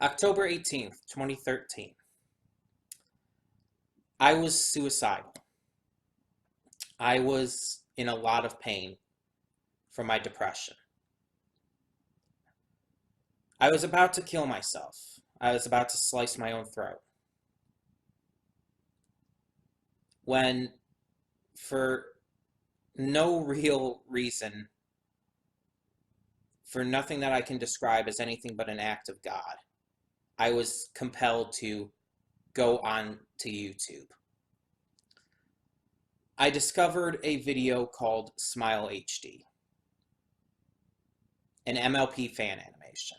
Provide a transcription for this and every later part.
October 18th, 2013. I was suicidal. I was in a lot of pain from my depression. I was about to kill myself. I was about to slice my own throat. When, for no real reason, for nothing that I can describe as anything but an act of God, I was compelled to go on to YouTube. I discovered a video called Smile HD, an MLP fan animation.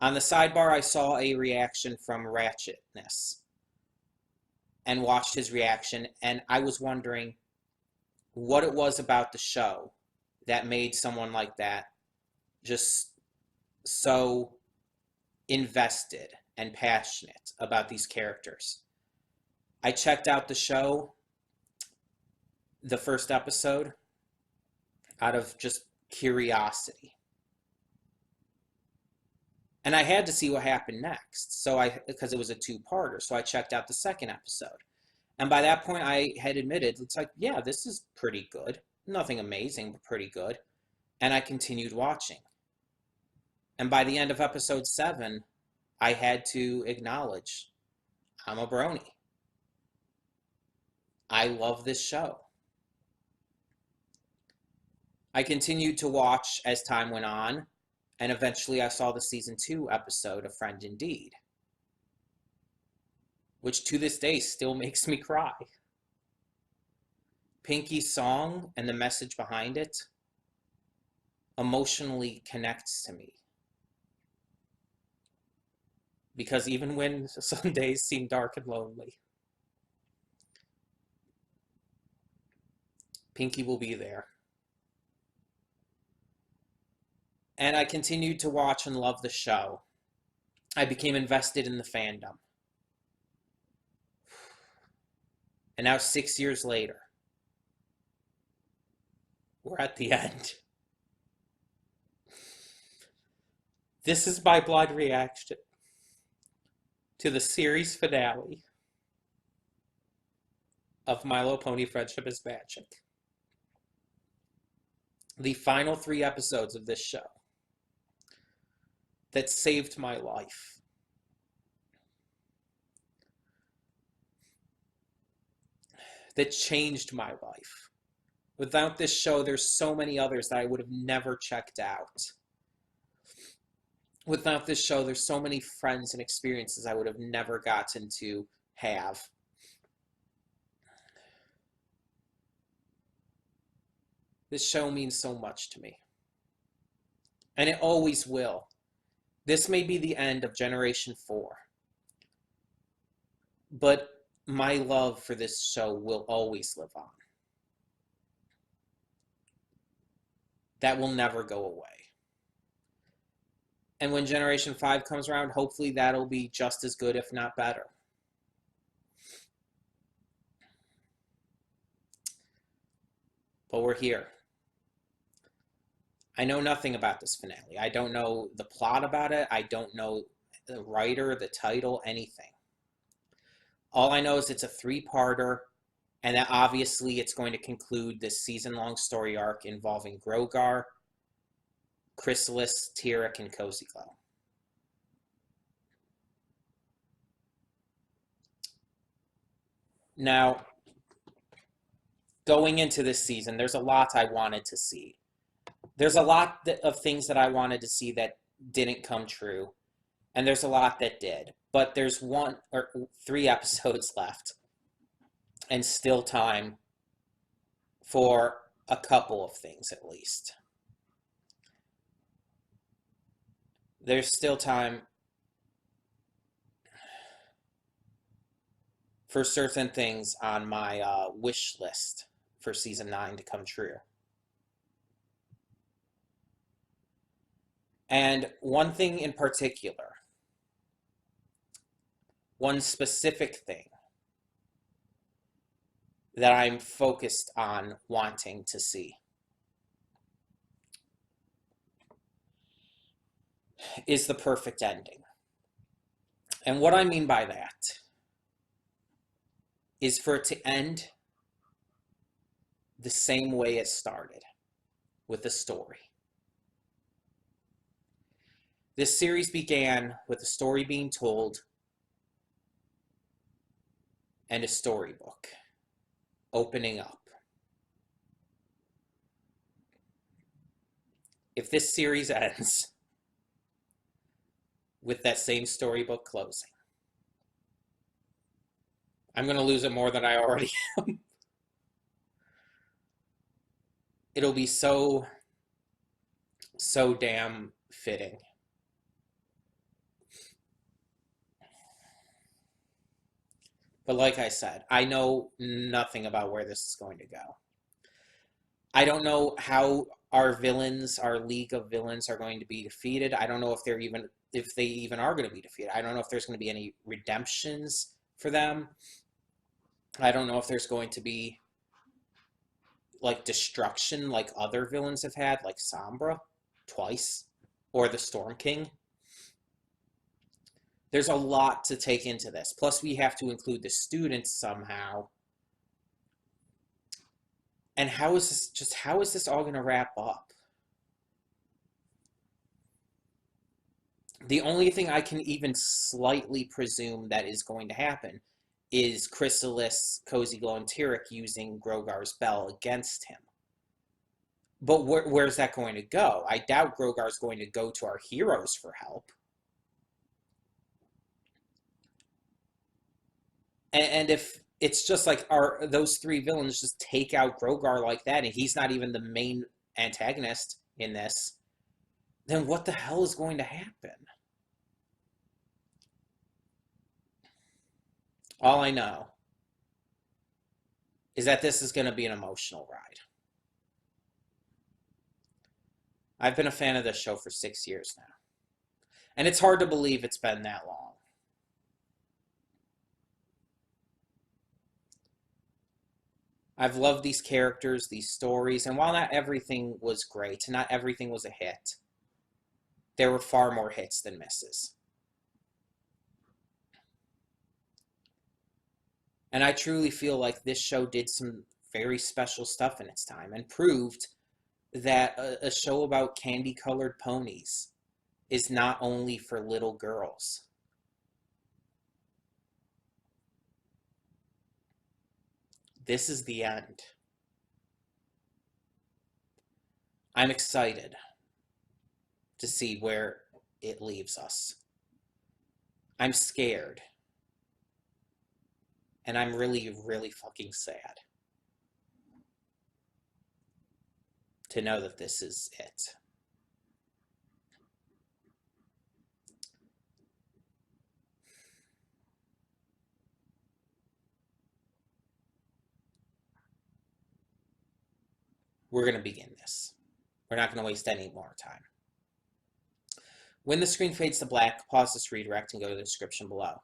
On the sidebar, I saw a reaction from Ratchetness and watched his reaction, and I was wondering what it was about the show that made someone like that just so invested and passionate about these characters. I checked out the show, the first episode, out of just curiosity. And I had to see what happened next. Because it was a two-parter, so I checked out the second episode. And by that point, I had admitted, it's like, yeah, this is pretty good. Nothing amazing, but pretty good. And I continued watching. And by the end of episode 7, I had to acknowledge, I'm a brony. I love this show. I continued to watch as time went on, and eventually I saw the season 2 episode of Friend Indeed, which to this day still makes me cry. Pinky's song and the message behind it emotionally connects to me. Because even when some days seem dark and lonely, Pinky will be there. And I continued to watch and love the show. I became invested in the fandom. And now 6 years later, we're at the end. This is my blind reaction to the series finale of My Little Pony Friendship is Magic. The final 3 episodes of this show that saved my life. That changed my life. Without this show, there's so many others that I would have never checked out. Without this show, there's so many friends and experiences I would have never gotten to have. This show means so much to me. And it always will. This may be the end of Generation 4. But my love for this show will always live on. That will never go away. And when Generation 5 comes around, hopefully that'll be just as good, if not better. But we're here. I know nothing about this finale. I don't know the plot about it. I don't know the writer, the title, anything. All I know is it's a 3-parter, and that obviously it's going to conclude this season-long story arc involving Grogar, Chrysalis, Tyrek, and Cozy Glow. Now, going into this season, there's a lot I wanted to see. There's a lot of things that I wanted to see that didn't come true, and there's a lot that did. But there's 1 or 3 episodes left, and still time for a couple of things at least. There's still time for certain things on my wish list for season 9 to come true. And one thing in particular, one specific thing that I'm focused on wanting to see is the perfect ending. And what I mean by that is for it to end the same way it started, with a story. This series began with a story being told and a storybook opening up. If this series ends with that same storybook closing, I'm going to lose it more than I already am. It'll be so damn fitting. But like I said, I know nothing about where this is going to go. I don't know how our villains, our league of villains, are going to be defeated. I don't know if they even are going to be defeated. I don't know if there's going to be any redemptions for them. I don't know if there's going to be like destruction like other villains have had, like Sombra twice, or the Storm King. There's a lot to take into this. Plus, we have to include the students somehow. And how is this all going to wrap up? The only thing I can even slightly presume that is going to happen is Chrysalis, Cozy Glow, and Tyrek using Grogar's bell against him. But where's that going to go? I doubt Grogar's going to go to our heroes for help. And if it's just like those three villains just take out Grogar like that, and he's not even the main antagonist in this, then what the hell is going to happen? All I know is that this is going to be an emotional ride. I've been a fan of this show for 6 years now. And it's hard to believe it's been that long. I've loved these characters, these stories, and while not everything was great, not everything was a hit, there were far more hits than misses. And I truly feel like this show did some very special stuff in its time and proved that a show about candy-colored ponies is not only for little girls. This is the end. I'm excited to see where it leaves us. I'm scared. And I'm really, really fucking sad to know that this is it. We're going to begin this. We're not going to waste any more time. When the screen fades to black, pause this redirect and go to the description below.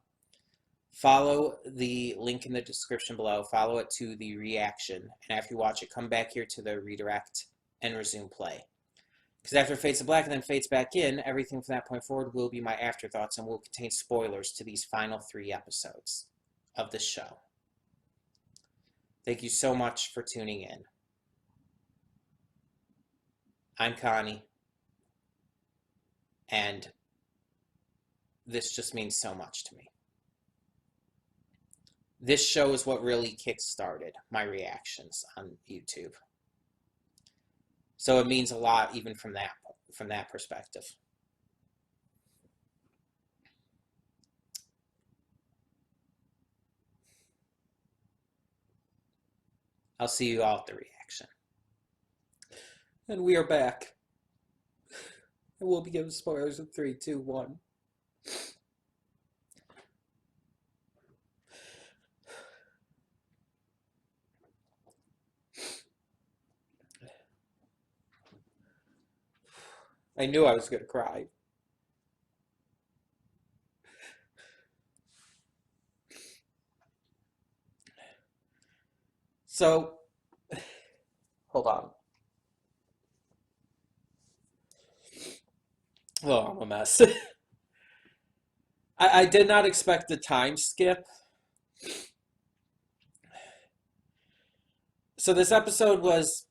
Follow the link in the description below. Follow it to the reaction. And after you watch it, come back here to the redirect and resume play. Because after it fades to black and then fades back in, everything from that point forward will be my afterthoughts and will contain spoilers to these final 3 episodes of the show. Thank you so much for tuning in. I'm Connie, and this just means so much to me. This show is what really kick-started my reactions on YouTube. So it means a lot even from that perspective. I'll see you all at the reaction. And we are back. And we'll be giving spoilers in 3, 2, 1. I knew I was going to cry. So, hold on. Oh, I'm a mess. I did not expect the time skip. So this episode was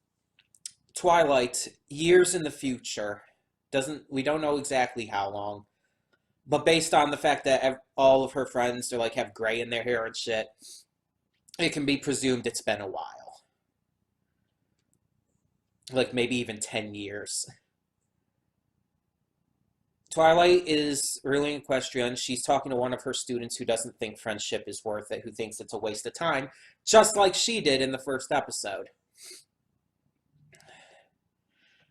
Twilight years in the future. Doesn't We don't know exactly how long, but based on the fact that all of her friends are like have gray in their hair and shit, it can be presumed it's been a while. Like maybe even 10 years. Twilight is really equestrian. She's talking to one of her students who doesn't think friendship is worth it, who thinks it's a waste of time, just like she did in the first episode.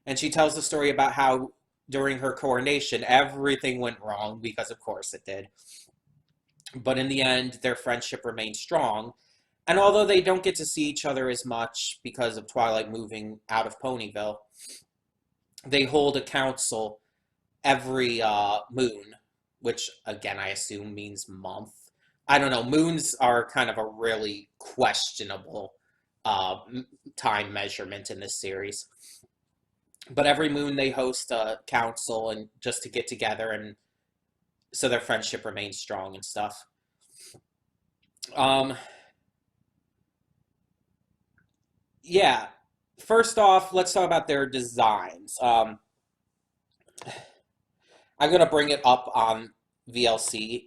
And she tells the story about how during her coronation, everything went wrong, because of course it did. But in the end, their friendship remained strong. And although they don't get to see each other as much because of Twilight moving out of Ponyville, they hold a council every moon, which again I assume means month. I don't know. Moons are kind of a really questionable uh, time measurement in this series. But every moon they host a council and just to get together and so their friendship remains strong and stuff. Um, yeah. First off, let's talk about their designs. I'm gonna bring it up on VLC,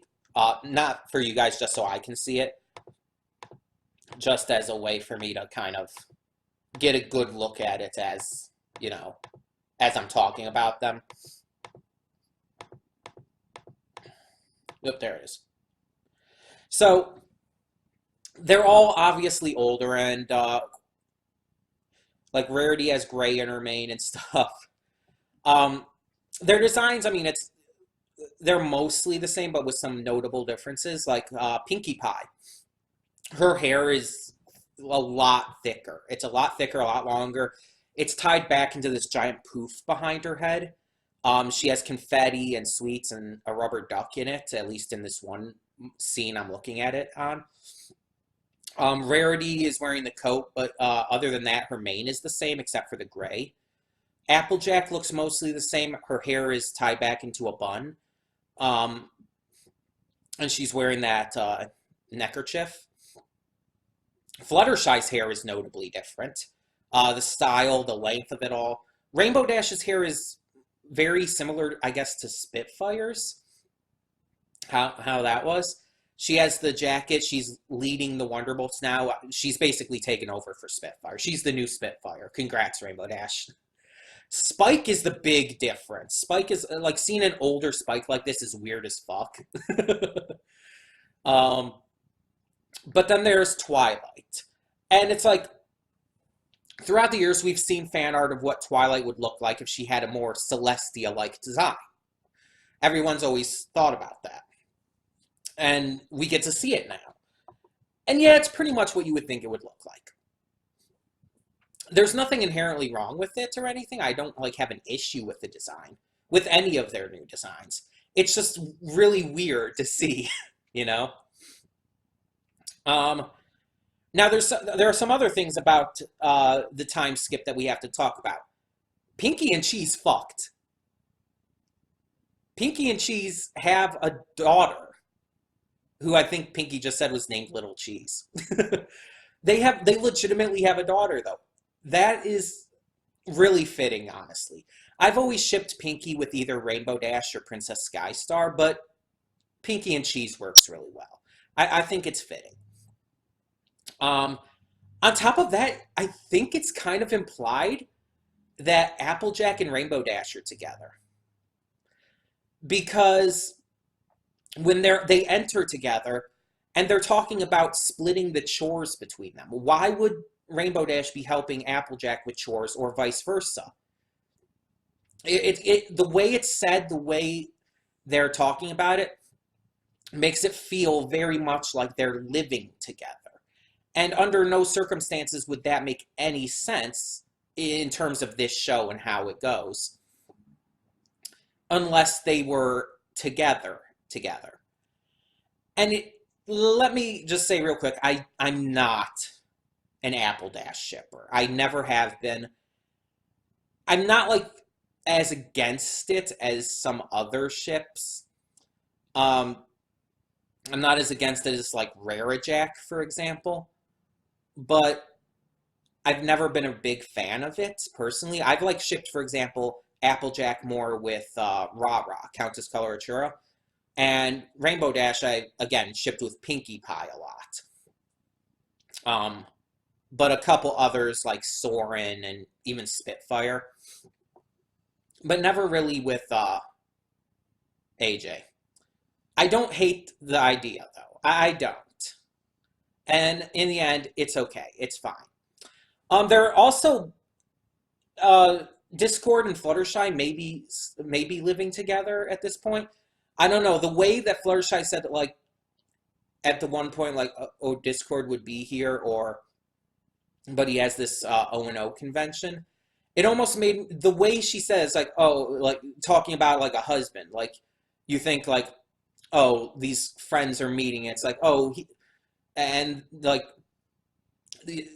not for you guys, just so I can see it, just as a way for me to kind of get a good look at it as, you know, as I'm talking about them. Yep, there it is. So they're all obviously older, and like Rarity has gray in her mane and stuff. Um, their designs, I mean, they're mostly the same, but with some notable differences. Like Pinkie Pie, her hair is a lot thicker. It's a lot thicker, a lot longer. It's tied back into this giant poof behind her head. She has confetti and sweets and a rubber duck in it, at least in this one scene I'm looking at it on. Rarity is wearing the coat, but other than that, her mane is the same except for the gray. Applejack looks mostly the same. Her hair is tied back into a bun. Um, and she's wearing that neckerchief. Fluttershy's hair is notably different. The style, the length of it all. Rainbow Dash's hair is very similar, I guess, to Spitfire's. How that was. She has the jacket. She's leading the Wonderbolts now. She's basically taken over for Spitfire. She's the new Spitfire. Congrats, Rainbow Dash. Spike is the big difference. Spike is, like, seeing an older Spike like this is weird as fuck. um, but then there's Twilight. And it's like, throughout the years, we've seen fan art of what Twilight would look like if she had a more Celestia-like design. Everyone's always thought about that. And we get to see it now. And yeah, it's pretty much what you would think it would look like. There's nothing inherently wrong with it or anything. I don't like have an issue with the design, with any of their new designs. It's just really weird to see, you know? Now there are some other things about the time skip that we have to talk about. Pinkie and Cheese fucked. Pinkie and Cheese have a daughter who I think Pinkie just said was named Little Cheese. They legitimately have a daughter though. That is really fitting, honestly. I've always shipped Pinkie with either Rainbow Dash or Princess Skystar, but Pinkie and Cheese works really well. I think it's fitting. On top of that, I think it's kind of implied that Applejack and Rainbow Dash are together. Because when they enter together and they're talking about splitting the chores between them, why would Rainbow Dash be helping Applejack with chores or vice versa? The way it's said, the way they're talking about it, makes it feel very much like they're living together. And under no circumstances would that make any sense in terms of this show and how it goes, unless they were together. And let me just say real quick, I'm not an Apple Dash shipper. I never have been. I'm not like as against it as some other ships. I'm not as against it as like ReDirect, for example, but I've never been a big fan of it personally. I've like shipped, for example, Applejack more with Rah Rah, Countess Coloratura, and Rainbow Dash I again shipped with Pinkie Pie a lot. Um, but a couple others like Soren and even Spitfire, but never really with AJ. I don't hate the idea though. I don't. And in the end, it's okay. It's fine. There are also uh, Discord and Fluttershy maybe living together at this point. I don't know. The way that Fluttershy said that, like at the one point, like oh Discord would be here, or but he has this O&O convention. It almost made the way she says like oh like talking about like a husband like you think like oh these friends are meeting. It's like oh and like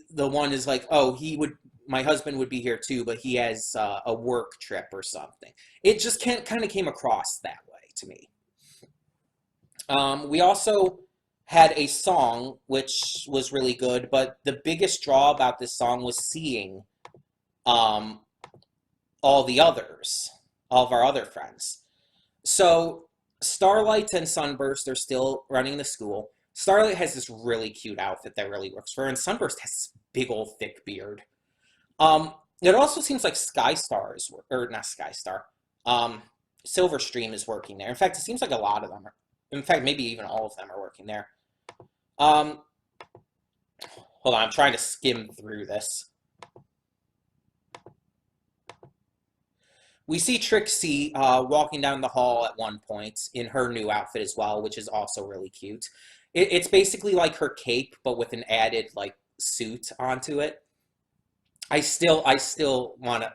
the one is like, oh, my husband would be here too, but he has a work trip or something. It just kind of came across that way to me. We also had a song which was really good, but the biggest draw about this song was seeing um, all the others, all of our other friends. So Starlight and Sunburst are still running the school. Starlight has this really cute outfit that really works for her, and Sunburst has this big old thick beard. It also seems like Skystar is, or not Skystar, Silverstream is working there. In fact, it seems like a lot of them are, in fact, maybe even all of them are working there. Um, hold on, I'm trying to skim through this. We see Trixie walking down the hall at one point in her new outfit as well, which is also really cute. It's basically like her cape, but with an added like suit onto it. I still want to.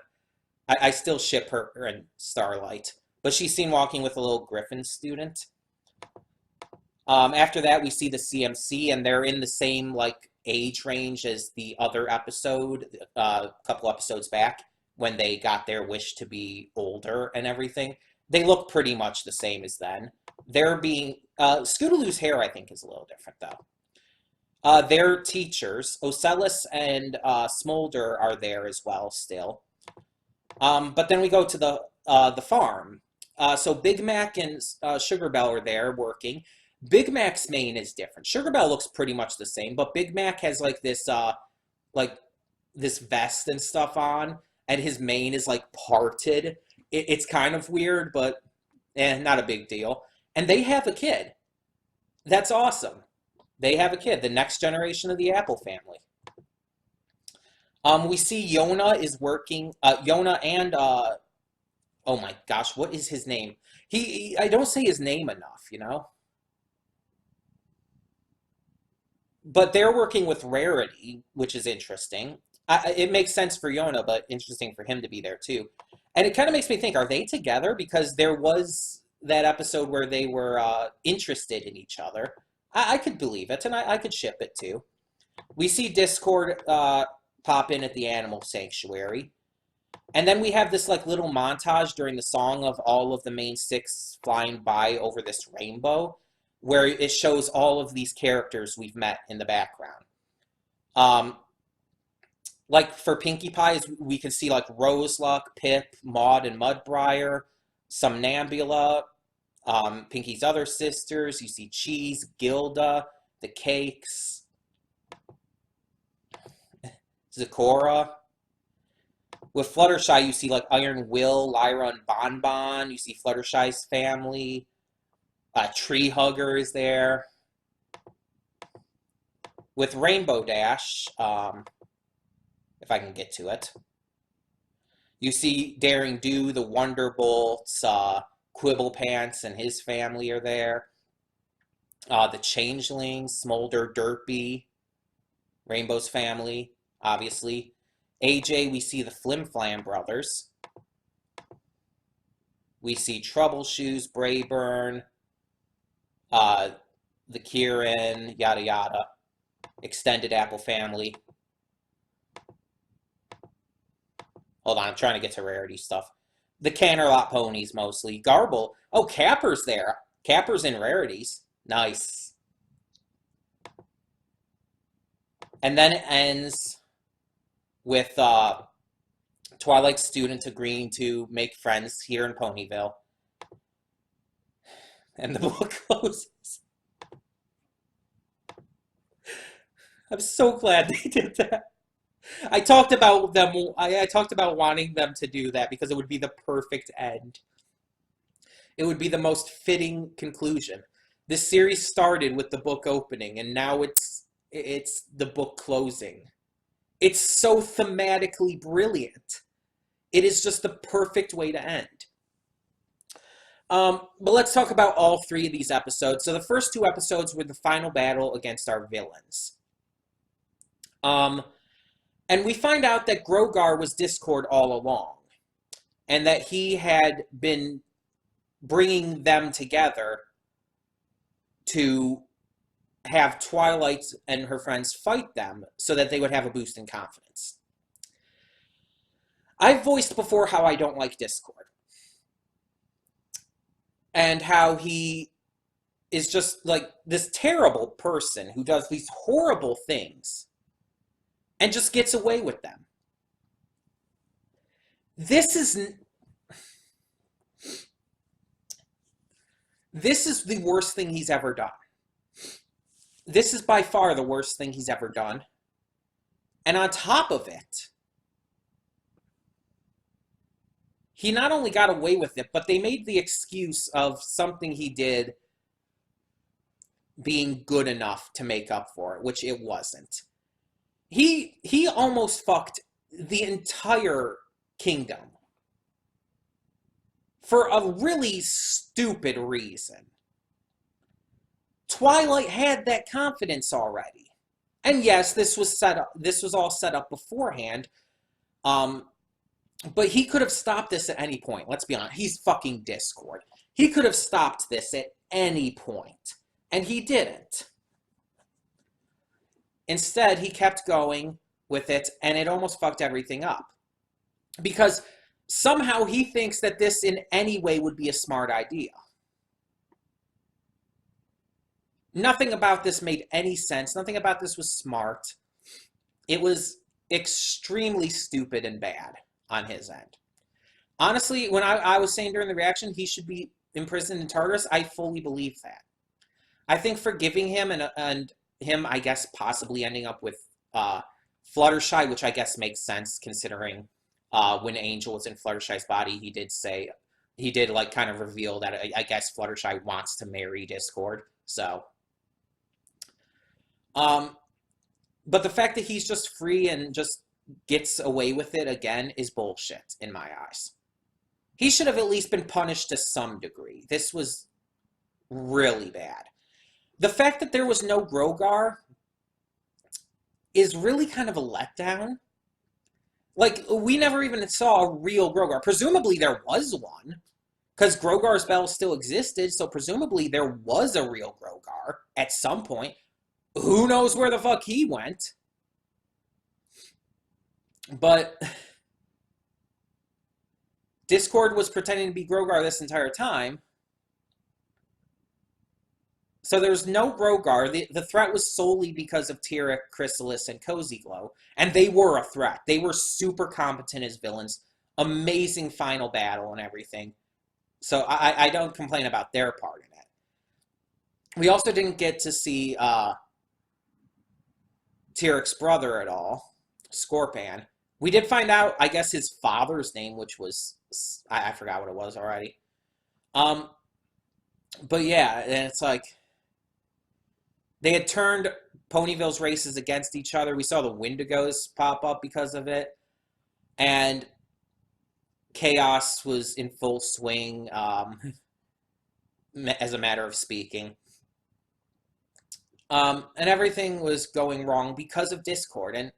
I still ship her and Starlight, but she's seen walking with a little Griffin student. After that, we see the CMC, and they're in the same like age range as the other episode, a couple episodes back, when they got their wish to be older and everything. They look pretty much the same as then. They're being Scootaloo's hair, I think, is a little different though. Their teachers, Ocellus and Smolder, are there as well still. But then we go to the farm. So Big Mac and Sugar Bell are there working. Big Mac's mane is different. Sugar Bell looks pretty much the same, but Big Mac has like this vest and stuff on, and his mane is like parted. It's kind of weird, but not a big deal. And they have a kid. That's awesome. They have a kid, the next generation of the Apple family. We see Yona is working. Yona and oh my gosh, what is his name? I don't say his name enough, you know. But they're working with Rarity, which is interesting. It makes sense for Yona, but interesting for him to be there too. And it kind of makes me think: are they together? Because there was that episode where they were interested in each other. I could believe it, and I could ship it too. We see Discord pop in at the animal sanctuary. And then we have this like little montage during the song of all of the main six flying by over this rainbow, where it shows all of these characters we've met in the background. Like for Pinkie Pies, we can see like Roseluck, Pip, Maud, and Mudbriar, Somnambula, Pinkie's other sisters. You see Cheese, Gilda, the Cakes, Zecora. With Fluttershy, you see like Iron Will, Lyra, and Bonbon. You see Fluttershy's family. Tree Hugger is there. With Rainbow Dash, if I can get to it, you see Daring Do, the Wonderbolts, Quibble Pants and his family are there. The Changelings, Smolder, Derpy, Rainbow's family, obviously. AJ, we see the Flim Flam brothers. We see Troubleshoes, Brayburn, the Kieran, yada yada. Extended Apple family. Hold on, I'm trying to get to Rarity stuff. The Canterlot ponies mostly. Garble. Oh, Capper's there. Capper's in Rarities. Nice. And then it ends with Twilight student agreeing to make friends here in Ponyville. And the book closes. I'm so glad they did that. I talked about them. I talked about wanting them to do that because it would be the perfect end. It would be the most fitting conclusion. This series started with the book opening, and now it's the book closing. It's so thematically brilliant. It is just the perfect way to end. But let's talk about all three of these episodes. So the first two episodes were the final battle against our villains. And we find out that Grogar was Discord all along, and that he had been bringing them together to have Twilight and her friends fight them so that they would have a boost in confidence. I've voiced before how I don't like Discord, and how he is just like this terrible person who does these horrible things and just gets away with them. This is the worst thing he's ever done. This is by far the worst thing he's ever done. And on top of it, he not only got away with it, but they made the excuse of something he did being good enough to make up for it, which it wasn't. He almost fucked the entire kingdom for a really stupid reason. Twilight had that confidence already. And yes, this was set up. This was all set up beforehand. But he could have stopped this at any point. Let's be honest. He's fucking Discord. He could have stopped this at any point. And he didn't. Instead, he kept going with it, and it almost fucked everything up. Because somehow he thinks that this in any way would be a smart idea. Nothing about this made any sense. Nothing about this was smart. It was extremely stupid and bad on his end. Honestly, when I was saying during the reaction he should be imprisoned in Tartarus, I fully believe that. I think forgiving him and him, I guess, possibly ending up with Fluttershy, which I guess makes sense considering when Angel was in Fluttershy's body, he did like kind of reveal that I guess Fluttershy wants to marry Discord. So, but the fact that he's just free and just gets away with it again is bullshit in my eyes. He should have at least been punished to some degree. This was really bad. The fact that there was no Grogar is really kind of a letdown. Like, we never even saw a real Grogar. Presumably there was one, because Grogar's Bell still existed, so presumably there was a real Grogar at some point. Who knows where the fuck he went? But Discord was pretending to be Grogar this entire time. So there's no Grogar. The threat was solely because of Tyrek, Chrysalis, and Cozy Glow. And they were a threat. They were super competent as villains. Amazing final battle and everything. So I don't complain about their part in it. We also didn't get to see Tyrek's brother at all, Scorpion. We did find out, I guess, his father's name, which was... I forgot what it was already. But yeah, and it's like... They had turned Ponyville's races against each other. We saw the Wendigos pop up because of it. And chaos was in full swing, as a matter of speaking. And everything was going wrong because of Discord. And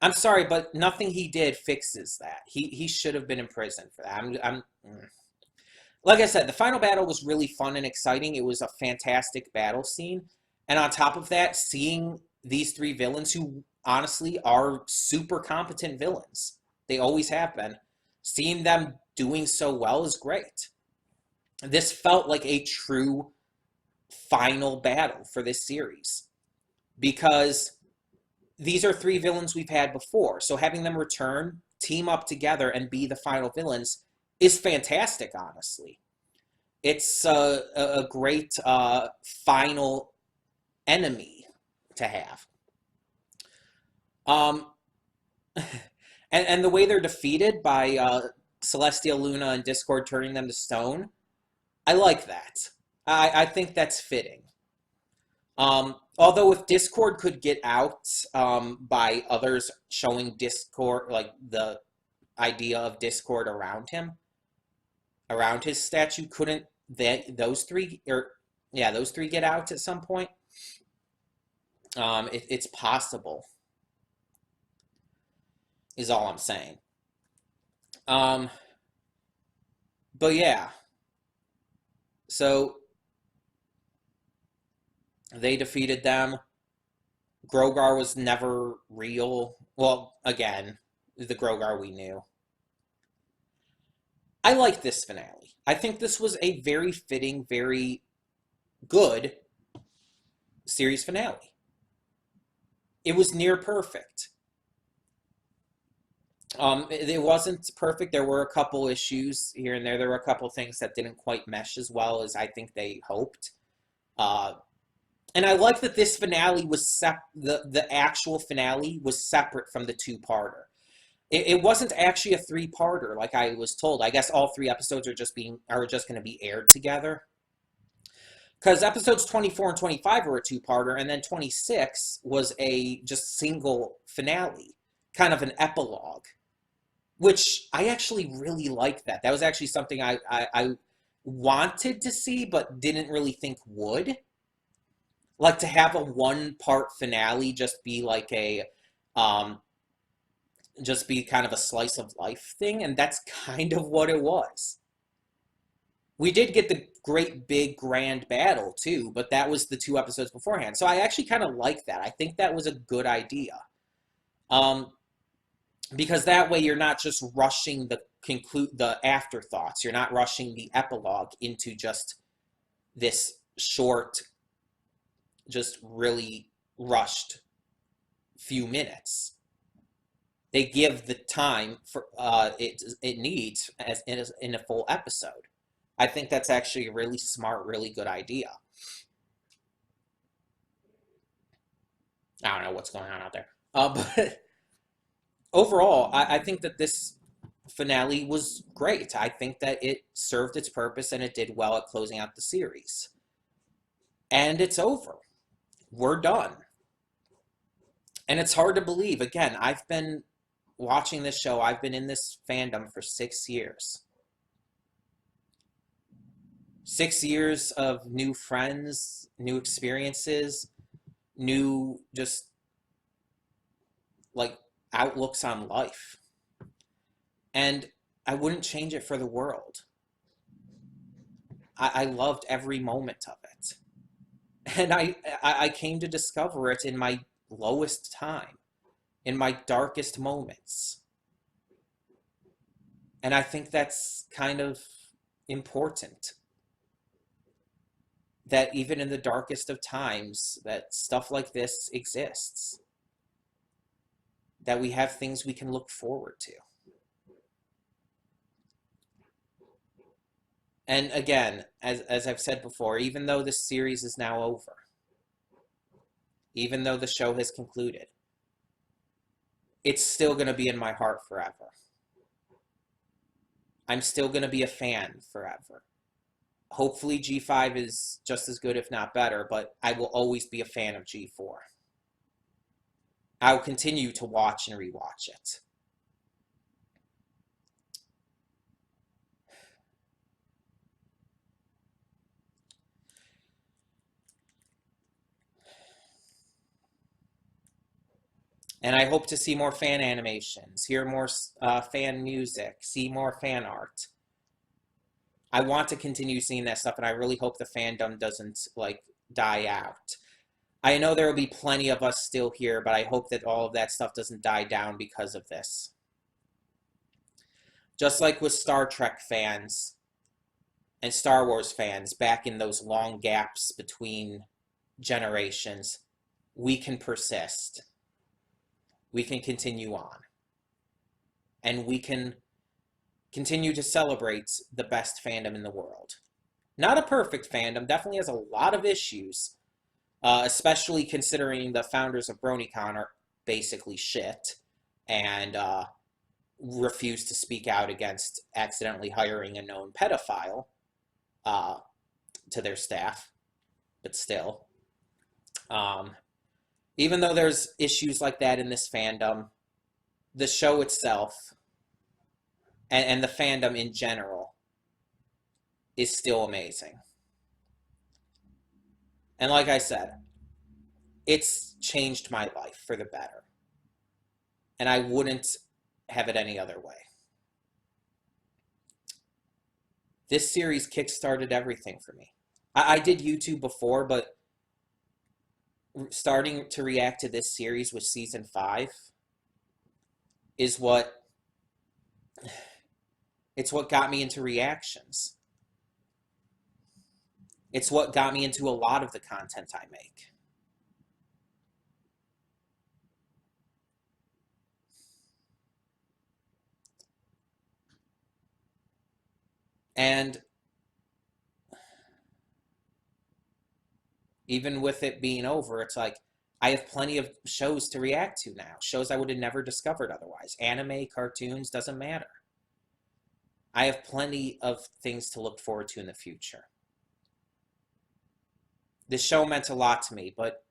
I'm sorry, but nothing he did fixes that. He should have been in prison for that. Like I said, the final battle was really fun and exciting. It was a fantastic battle scene. And on top of that, seeing these three villains who honestly are super competent villains. They always have been. Seeing them doing so well is great. This felt like a true final battle for this series. Because these are three villains we've had before. So having them return, team up together, and be the final villains is fantastic, honestly. It's a great final enemy to have. Um, and the way they're defeated by Celestial Luna and Discord turning them to stone, I like that. I think that's fitting. Although if Discord could get out by others showing Discord, like the idea of Discord around him, around his statue, couldn't those three get out at some point? It's possible, is all I'm saying. But yeah, so they defeated them. Grogar was never real. Well, again, the Grogar we knew. I like this finale. I think this was a very fitting, very good series finale. It was near perfect. It wasn't perfect. There were a couple issues here and there. There were a couple things that didn't quite mesh as well as I think they hoped. And I like that this finale was the actual finale was separate from the two-parter. It wasn't actually a three-parter like I was told. I guess all three episodes are just going to be aired together. Because episodes 24 and 25 were a two-parter, and then 26 was a just single finale, kind of an epilogue, which I actually really liked that. That was actually something I wanted to see, but didn't really think would. Like to have a one-part finale just be like just be kind of a slice of life thing, and that's kind of what it was. We did get the great big grand battle too, but that was the 2 episodes beforehand. So I actually kind of like that. I think that was a good idea. Because that way you're not just rushing the afterthoughts. You're not rushing the epilogue into just this short, just really rushed few minutes. They give the time for it needs as in a full episode. I think that's actually a really smart, really good idea. I don't know what's going on out there. But overall, I think that this finale was great. I think that it served its purpose and it did well at closing out the series. And it's over. We're done. And it's hard to believe. Again, I've been watching this show. I've been in this fandom for 6 years. 6 years of new friends, new experiences, new just like outlooks on life. And I wouldn't change it for the world. I loved every moment of it. And I came to discover it in my lowest time, in my darkest moments. And I think that's kind of important. That even in the darkest of times, that stuff like this exists. That we have things we can look forward to. And again, as I've said before, even though this series is now over, even though the show has concluded, it's still going to be in my heart forever. I'm still going to be a fan forever. Hopefully G5 is just as good, if not better, but I will always be a fan of G4. I will continue to watch and rewatch it. And I hope to see more fan animations, hear more fan music, see more fan art. I want to continue seeing that stuff, and I really hope the fandom doesn't, like, die out. I know there will be plenty of us still here, but I hope that all of that stuff doesn't die down because of this. Just like with Star Trek fans and Star Wars fans back in those long gaps between generations, we can persist. we can continue on. And we can continue to celebrate the best fandom in the world. Not a perfect fandom, definitely has a lot of issues, especially considering the founders of BronyCon are basically shit and refuse to speak out against accidentally hiring a known pedophile to their staff. But still, even though there's issues like that in this fandom, the show itself and the fandom in general is still amazing. And like I said, it's changed my life for the better. And I wouldn't have it any other way. This series kickstarted everything for me. I did YouTube before, but starting to react to this series with season 5 is what got me into reactions. It's what got me into a lot of the content I make. And even with it being over, it's like I have plenty of shows to react to now. Shows I would have never discovered otherwise. Anime, cartoons, doesn't matter. I have plenty of things to look forward to in the future. This show meant a lot to me, but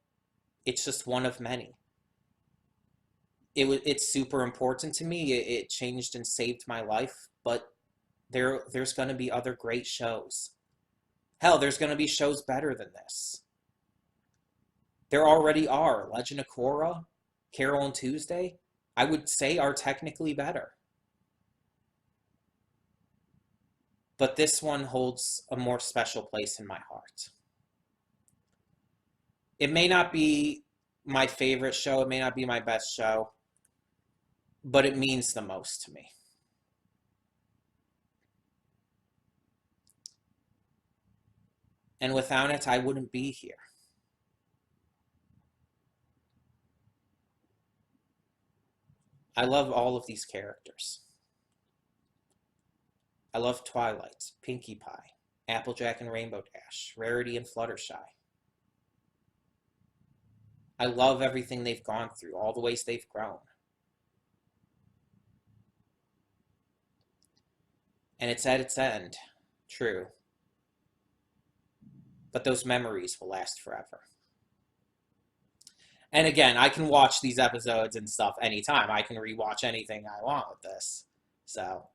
it's just one of many. It's super important to me. It changed and saved my life, but there's going to be other great shows. Hell, there's going to be shows better than this. There already are. Legend of Korra, Carol and Tuesday, I would say are technically better. But this one holds a more special place in my heart. It may not be my favorite show, it may not be my best show, but it means the most to me. And without it, I wouldn't be here. I love all of these characters. I love Twilight, Pinkie Pie, Applejack and Rainbow Dash, Rarity and Fluttershy. I love everything they've gone through, all the ways they've grown. And it's at its end, true. But those memories will last forever. And again, I can watch these episodes and stuff anytime. I can rewatch anything I want with this. So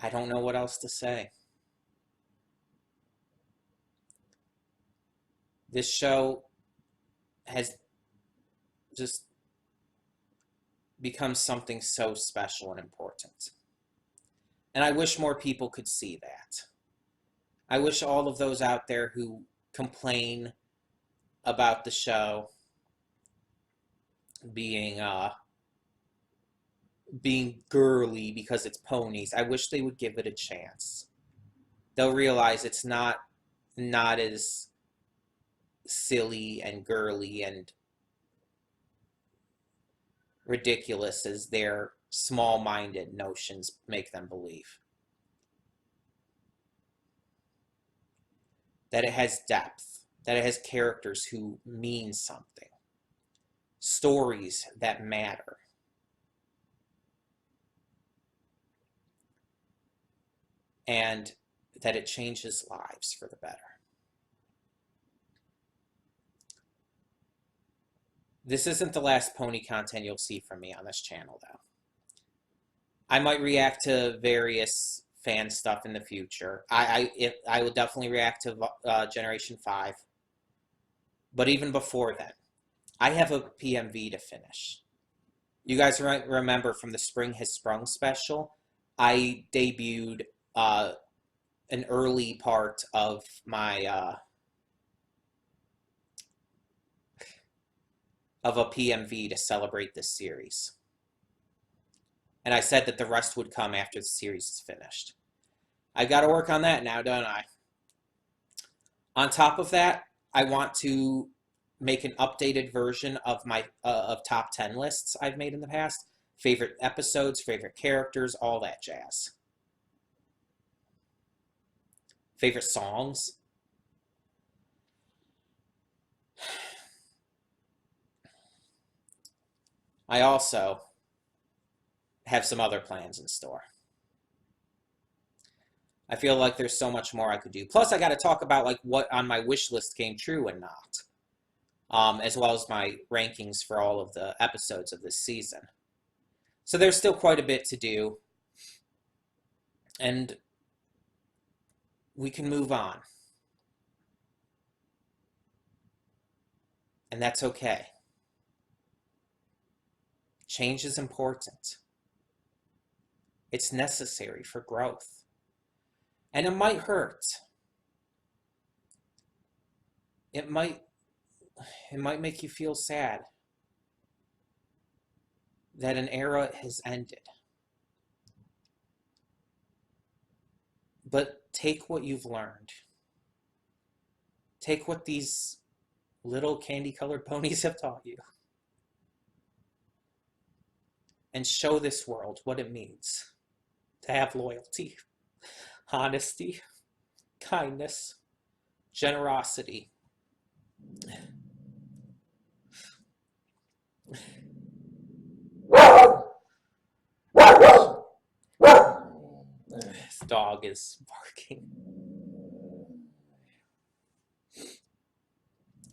I don't know what else to say. This show has just become something so special and important. And I wish more people could see that. I wish all of those out there who complain about the show being girly because it's ponies, I wish they would give it a chance. They'll realize it's not as silly and girly and ridiculous as their small-minded notions make them believe. That it has depth, that it has characters who mean something, stories that matter. And that it changes lives for the better. This isn't the last pony content you'll see from me on this channel, though. I might react to various fan stuff in the future. I will definitely react to Generation 5. But even before then, I have a PMV to finish. You guys remember from the Spring Has Sprung special, I debuted an early part of my of a PMV to celebrate this series. And I said that the rest would come after the series is finished. I got to work on that now, don't I? On top of that, I want to make an updated version of my of top 10 lists I've made in the past. Favorite episodes, favorite characters, all that jazz. Favorite songs. I also have some other plans in store. I feel like there's so much more I could do. Plus, I got to talk about like what on my wish list came true and not, as well as my rankings for all of the episodes of this season. So there's still quite a bit to do, and we can move on. And that's okay. Change is important. It's necessary for growth. And it might hurt. It might make you feel sad that an era has ended. But take what you've learned. Take what these little candy-colored ponies have taught you. And show this world what it means to have loyalty, honesty, kindness, generosity. This dog is barking.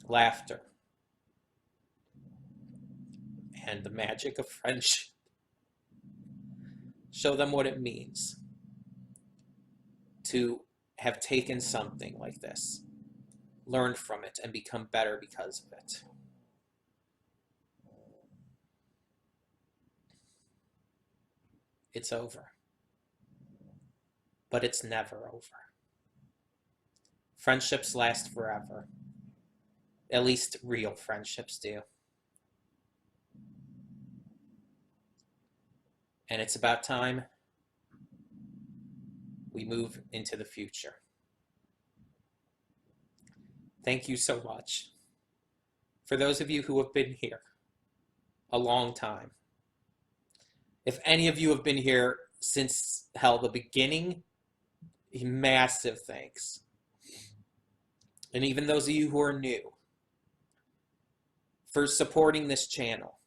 Laughter. And the magic of friendship. Show them what it means to have taken something like this, learned from it, and become better because of it. It's over. But it's never over. Friendships last forever. At least real friendships do. And it's about time we move into the future. Thank you so much. For those of you who have been here a long time. If any of you have been here since, hell, the beginning, massive thanks. And even those of you who are new, for supporting this channel.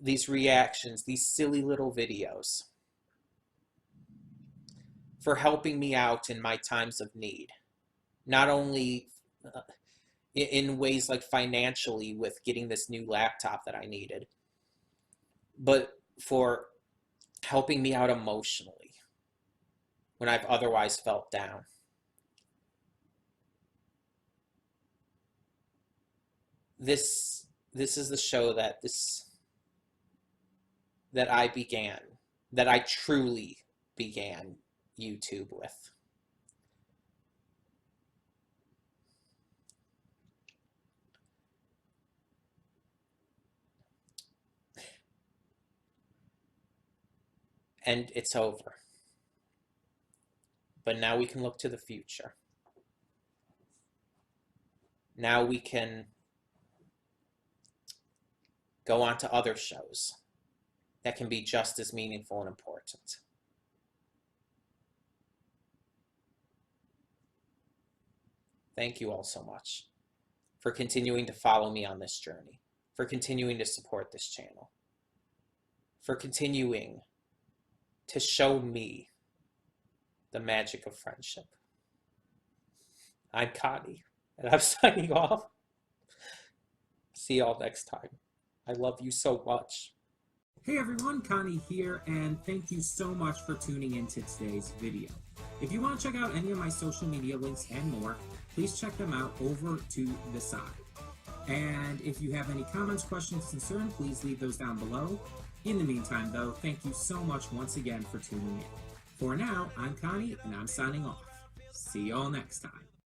These reactions, these silly little videos, for helping me out in my times of need. Not only in ways like financially with getting this new laptop that I needed, but for helping me out emotionally when I've otherwise felt down. This is the show that I began, that I truly began YouTube with. And it's over. But now we can look to the future. Now we can go on to other shows that can be just as meaningful and important. Thank you all so much for continuing to follow me on this journey, for continuing to support this channel, for continuing to show me the magic of friendship. I'm Connie, and I'm signing off. See y'all next time. I love you so much. Hey everyone, Connie here, and thank you so much for tuning into today's video. If you want to check out any of my social media links and more, please check them out over to the side. And if you have any comments, questions, concerns, please leave those down below. In the meantime, though, thank you so much once again for tuning in. For now, I'm Connie, and I'm signing off. See y'all next time.